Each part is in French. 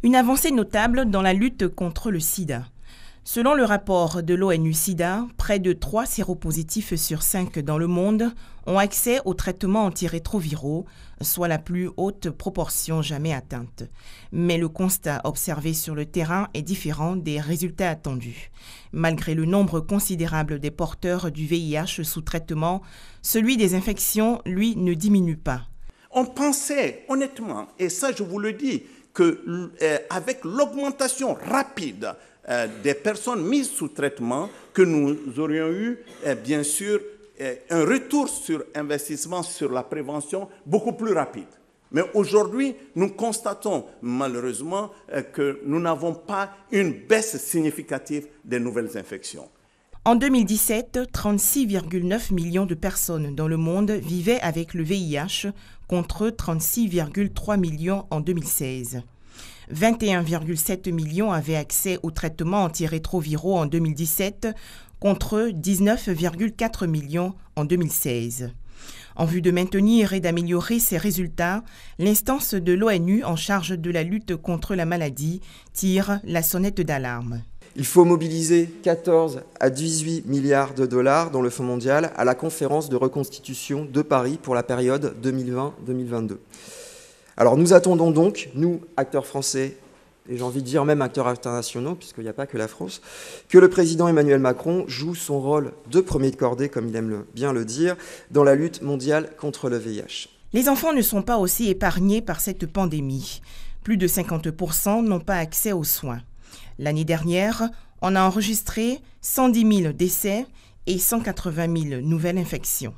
Une avancée notable dans la lutte contre le sida. Selon le rapport de l'ONU-SIDA, près de 3 séropositifs sur 5 dans le monde ont accès aux traitements antirétroviraux, soit la plus haute proportion jamais atteinte. Mais le constat observé sur le terrain est différent des résultats attendus. Malgré le nombre considérable des porteurs du VIH sous traitement, celui des infections, lui, ne diminue pas. On pensait honnêtement, et ça je vous le dis, qu'avec l'augmentation rapide des personnes mises sous traitement, que nous aurions eu, bien sûr, un retour sur investissement sur la prévention beaucoup plus rapide. Mais aujourd'hui, nous constatons malheureusement que nous n'avons pas une baisse significative des nouvelles infections. En 2017, 36,9 millions de personnes dans le monde vivaient avec le VIH contre 36,3 millions en 2016. 21,7 millions avaient accès aux traitements antirétroviraux en 2017 contre 19,4 millions en 2016. En vue de maintenir et d'améliorer ces résultats, l'instance de l'ONU en charge de la lutte contre la maladie tire la sonnette d'alarme. Il faut mobiliser 14 à 18 milliards de dollars dans le Fonds mondial à la conférence de reconstitution de Paris pour la période 2020-2022. Alors nous attendons donc, nous, acteurs français, et j'ai envie de dire même acteurs internationaux, puisqu'il n'y a pas que la France, que le président Emmanuel Macron joue son rôle de premier de cordée, comme il aime bien le dire, dans la lutte mondiale contre le VIH. Les enfants ne sont pas aussi épargnés par cette pandémie. Plus de 50% n'ont pas accès aux soins. L'année dernière, on a enregistré 110 000 décès et 180 000 nouvelles infections.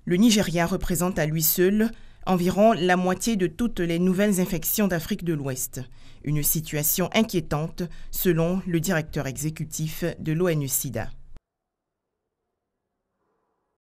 Le Nigeria représente à lui seul environ la moitié de toutes les nouvelles infections d'Afrique de l'Ouest. Une situation inquiétante selon le directeur exécutif de l'ONU-SIDA.